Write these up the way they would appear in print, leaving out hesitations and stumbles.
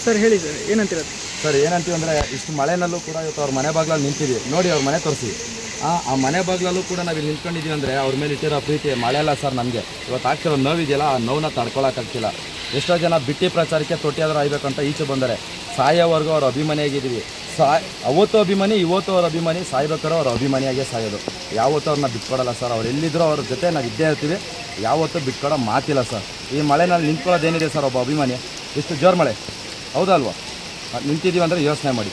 Sir ಹೇಳಿ sir ಏನಂತಿರೋದು? Sir ಏನಂತೀವಿ ಅಂದರೆ ಇಷ್ಟು ಮಳೆನಲ್ಲೂ ಕೂಡ ಇವತ್ತು ಅವ್ರ ಮನೆ ಬಾಗಿಲಲ್ಲಿ ನಿಂತಿದ್ದೀವಿ ನೋಡಿ, ಅವ್ರ ಮನೆ ತೋರಿಸಿ. ಆ ಮನೆ ಬಾಗಿಲಲ್ಲೂ ಕೂಡ ನಾವು ಇಲ್ಲಿ ನಿಂತ್ಕೊಂಡಿದ್ದೀವಿ ಅಂದರೆ ಅವ್ರ ಮೇಲೆ ಇಟ್ಟಿರೋ ಪ್ರೀತಿ ಮಳೆ ಅಲ್ಲ ಸರ್. ನಮಗೆ ಇವತ್ತು ಆಗ್ತಿರೋ ನೋವಿದೆಯಲ್ಲ, ಆ ನೋವನ್ನ ತಡ್ಕೊಳಕ್ಕಾಗ್ತಿಲ್ಲ. ಎಷ್ಟೋ ಜನ ಬಿಟ್ಟಿ ಪ್ರಚಾರಕ್ಕೆ ತೊಟ್ಟಿಯಾದರೂ ಆಗ್ಬೇಕಂತ ಈಚೆ ಬಂದರೆ ಸಾಯೋವರೆಗೂ ಅವ್ರ ಅಭಿಮಾನಿಯಾಗಿದ್ದೀವಿ. ಅವತ್ತು ಅಭಿಮಾನಿ, ಇವತ್ತು ಅವ್ರ ಅಭಿಮಾನಿ, ಸಾಯ್ಬೇಕಾದ್ರೆ ಅವ್ರ ಅಭಿಮಾನಿಯಾಗೇ ಸಾಯೋದು. ಯಾವತ್ತೂ ಅವ್ರನ್ನ ಬಿಟ್ಕೊಡಲ್ಲ ಸರ್. ಅವ್ರು ಎಲ್ಲಿದ್ದರೂ ಅವ್ರ ಜೊತೆ ನಾವು ಇದ್ದೇ ಇರ್ತೀವಿ, ಯಾವತ್ತೂ ಬಿಟ್ಕೊಡೋ ಮಾತಿಲ್ಲ ಸರ್. ಈ ಮಳೆನಲ್ಲಿ ನಿಂತ್ಕೊಳ್ಳೋದೇನಿದೆ ಸರ್, ಒಬ್ಬ ಅಭಿಮಾನಿ ಇಷ್ಟು ಜೋರು ಮಳೆ ಹೌದಲ್ವಾ, ನಿಂತಿದ್ದೀವಿ ಅಂದರೆ ಯೋಚನೆ ಮಾಡಿ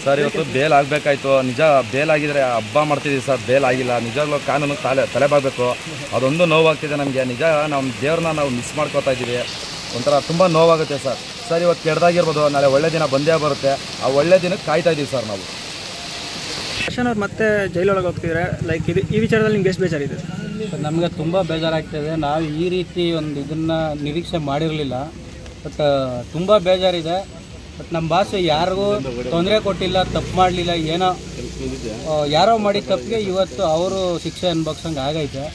ಸರ್. ಇವತ್ತು ಬೇಲ್ ಆಗಬೇಕಾಯ್ತು, ನಿಜ ಬೇಲ್ ಆಗಿದ್ರೆ ಹಬ್ಬ ಮಾಡ್ತಿದ್ದೀವಿ ಸರ್. ಬೇಲ್ ಆಗಿಲ್ಲ, ನಿಜವಾಗ್ಲೂ ಕಾನೂನು ತಲೆಬಾಗಬೇಕು. ಅದೊಂದು ನೋವಾಗ್ತಿದೆ ನಮಗೆ. ನಿಜ ನಮ್ಮ ದೇವ್ರನ್ನ ನಾವು ಮಿಸ್ ಮಾಡ್ಕೋತಾ ಇದ್ದೀವಿ. ಒಂಥರ ತುಂಬ ನೋವಾಗುತ್ತೆ ಸರ್. ಸರ್ ಇವತ್ತು ಕೆಡ್ದಾಗಿರ್ಬೋದು, ನಾಳೆ ಒಳ್ಳೆ ದಿನ ಬಂದೇ ಬರುತ್ತೆ. ಆ ಒಳ್ಳೆ ದಿನಕ್ಕೆ ಕಾಯ್ತಾ ಇದ್ದೀವಿ ಸರ್ ನಾವು. ದರ್ಶನ್ ಅವ್ರು ಮತ್ತೆ ಜೈಲೊಳಗೆ ಹೋಗ್ತಿದ್ರೆ ಲೈಕ್ ಈ ವಿಚಾರದಲ್ಲಿ ನಿಮ್ಗೆ ಎಷ್ಟು ಬೇಜಾರಿದೆ? ನಮಗೆ ತುಂಬ ಬೇಜಾರಾಗ್ತಿದೆ. ನಾವು ಈ ರೀತಿ ಒಂದು ಇದನ್ನು ನಿರೀಕ್ಷೆ ಮಾಡಿರಲಿಲ್ಲ. ಬಟ್ ತುಂಬ ಬೇಜಾರಿದೆ. ಬಟ್ ನಮ್ಮ ಭಾಷೆ ಯಾರಿಗೂ ತೊಂದರೆ ಕೊಟ್ಟಿಲ್ಲ, ತಪ್ಪು ಮಾಡಲಿಲ್ಲ. ಏನೋ ಯಾರೋ ಮಾಡಿದ ತಪ್ಪಿಗೆ ಇವತ್ತು ಅವರು ಶಿಕ್ಷೆ ಅನುಭವಿಸಂಗೆ ಆಗೈತೆ.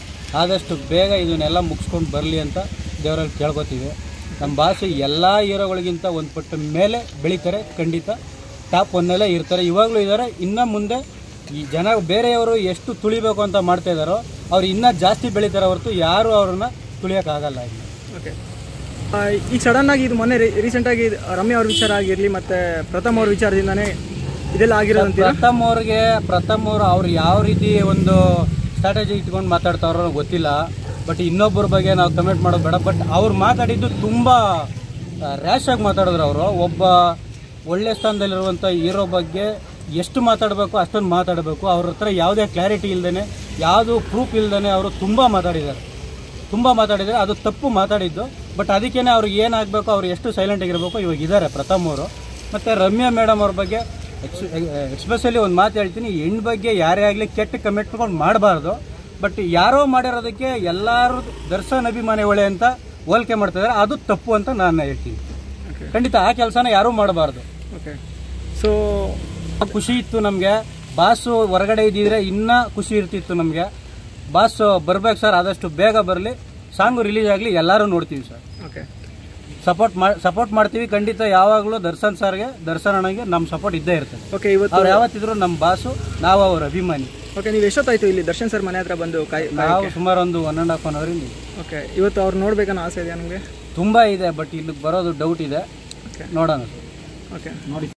ಆದಷ್ಟು ಬೇಗ ಇದನ್ನೆಲ್ಲ ಮುಗಿಸ್ಕೊಂಡು ಬರಲಿ ಅಂತ ದೇವರಲ್ಲಿ ಕೇಳ್ಕೊತೀವಿ. ನಮ್ಮ ಭಾಷೆ ಎಲ್ಲ ಹೀರೋಗಳಿಗಿಂತ ಒಂದು ಪಟ್ಟು ಮೇಲೆ ಬೆಳೀತಾರೆ, ಖಂಡಿತ ಟಾಪ್ ಒನ್ನಲ್ಲೇ ಇರ್ತಾರೆ. ಇವಾಗಲೂ ಇದ್ದಾರೆ, ಇನ್ನು ಮುಂದೆ ಈ ಜನ ಬೇರೆಯವರು ಎಷ್ಟು ತುಳಿಬೇಕು ಅಂತ ಮಾಡ್ತಾ ಇದ್ದಾರೋ ಅವ್ರು ಇನ್ನೂ ಜಾಸ್ತಿ ಬೆಳೀತಾರೆ ಹೊರತು ಯಾರು ಅವ್ರನ್ನ ತುಳಿಯೋಕ್ಕಾಗಲ್ಲ. ಇನ್ನು ಓಕೆ, ಈಗ ಸಡನ್ನಾಗಿ ಇದು ಮೊನ್ನೆ ರೀಸೆಂಟಾಗಿ ರಮ್ಯಾ ಅವ್ರ ವಿಚಾರ ಆಗಿರಲಿ ಮತ್ತು ಪ್ರಥಮ್ ಅವ್ರ ವಿಚಾರದಿಂದನೇ ಇದೆಲ್ಲ ಆಗಿರೋದು. ಪ್ರಥಮ್ ಅವರು ಅವ್ರು ಯಾವ ರೀತಿ ಒಂದು ಸ್ಟ್ರಾಟಜಿ ಇಟ್ಕೊಂಡು ಮಾತಾಡ್ತಾರೋ ಗೊತ್ತಿಲ್ಲ. ಬಟ್ ಇನ್ನೊಬ್ಬರ ಬಗ್ಗೆ ನಾವು ಕಮೆಂಟ್ ಮಾಡೋದು ಬೇಡ. ಬಟ್ ಅವ್ರು ಮಾತಾಡಿದ್ದು ತುಂಬ ರ್ಯಾಶ್ ಆಗಿ ಮಾತಾಡಿದ್ರು. ಅವರು ಒಬ್ಬ ಒಳ್ಳೆ ಸ್ಥಾನದಲ್ಲಿರುವಂಥ ಹೀರೋ ಬಗ್ಗೆ ಎಷ್ಟು ಮಾತಾಡಬೇಕು ಅಷ್ಟೊಂದು ಮಾತಾಡಬೇಕು. ಅವ್ರ ಹತ್ರ ಯಾವುದೇ ಕ್ಲಾರಿಟಿ ಇಲ್ಲದೇ, ಯಾವುದು ಪ್ರೂಫ್ ಇಲ್ಲದೇ ಅವರು ತುಂಬ ಮಾತಾಡಿದ್ದಾರೆ. ಅದು ತಪ್ಪು ಮಾತಾಡಿದ್ದು. ಬಟ್ ಅದಕ್ಕೇ ಅವ್ರಿಗೆ ಏನಾಗಬೇಕು, ಅವ್ರು ಎಷ್ಟು ಸೈಲೆಂಟಾಗಿರಬೇಕು ಇವಾಗ ಇದ್ದಾರೆ ಪ್ರಥಮ್ ಅವರು. ಮತ್ತು ರಮ್ಯಾ ಮೇಡಮ್ ಅವ್ರ ಬಗ್ಗೆ ಎಕ್ಸ್ಪೆಷಲಿ ಒಂದು ಮಾತು ಹೇಳ್ತೀನಿ, ಹೆಣ್ಣು ಬಗ್ಗೆ ಯಾರೇ ಆಗಲಿ ಕೆಟ್ಟ ಕಮೆಂಟ್ ಮಾಡಬಾರ್ದು. ಬಟ್ ಯಾರೋ ಮಾಡಿರೋದಕ್ಕೆ ಎಲ್ಲರೂ ದರ್ಶನ್ ಅಭಿಮಾನಿ ಒಳ್ಳೆ ಅಂತ ಹೋಲಿಕೆ ಮಾಡ್ತಿದ್ದಾರೆ, ಅದು ತಪ್ಪು ಅಂತ ನಾನು ಹೇಳ್ತೀನಿ. ಖಂಡಿತ ಆ ಕೆಲಸನ ಯಾರೂ ಮಾಡಬಾರ್ದು. ಓಕೆ, ಸೊ ಖುಷಿ ಇತ್ತು ನಮಗೆ. ಬಾಸು ಹೊರಗಡೆ ಇದ್ದಿದ್ರೆ ಇನ್ನೂ ಖುಷಿ ಇರ್ತಿತ್ತು ನಮಗೆ. ಬಾಸ್ ಬರ್ಬೇಕು ಸರ್, ಆದಷ್ಟು ಬೇಗ ಬರಲಿ, ಸಾಂಗು ರಿಲೀಸ್ ಆಗಲಿ, ಎಲ್ಲರೂ ನೋಡ್ತೀವಿ ಸರ್. ಓಕೆ, ಸಪೋರ್ಟ್ ಮಾಡ್ತೀವಿ ಖಂಡಿತ. ಯಾವಾಗಲೂ ದರ್ಶನ್ ಸರ್ಗೆ, ದರ್ಶನ್ ಅಣ್ಣಗೆ ನಮ್ಮ ಸಪೋರ್ಟ್ ಇದ್ದೇ ಇರ್ತದೆ. ಓಕೆ, ಇವತ್ತು ಅವ್ರು ಯಾವತ್ತಿದ್ರು ನಮ್ಮ ಬಾಸು, ನಾವು ಅವ್ರ ಅಭಿಮಾನಿ. ಓಕೆ, ನೀವು ಎಷ್ಟೊತ್ತಾಯ್ತು ಇಲ್ಲಿ ದರ್ಶನ್ ಸರ್ ಮನೆ ಹತ್ರ ಬಂದು? ನಾವು ಸುಮಾರು ಒಂದು 1.5 hour ಇಲ್ಲಿ. ಓಕೆ, ಇವತ್ತು ಅವ್ರು ನೋಡ್ಬೇಕನ್ನೋ ಆಸೆ ಇದೆಯಾ ನಿಮಗೆ? ತುಂಬ ಇದೆ, ಬಟ್ ಇಲ್ಲಿಗೆ ಬರೋದು ಡೌಟ್ ಇದೆ. ನೋಡೋಣ. ಓಕೆ, ನೋಡಿ.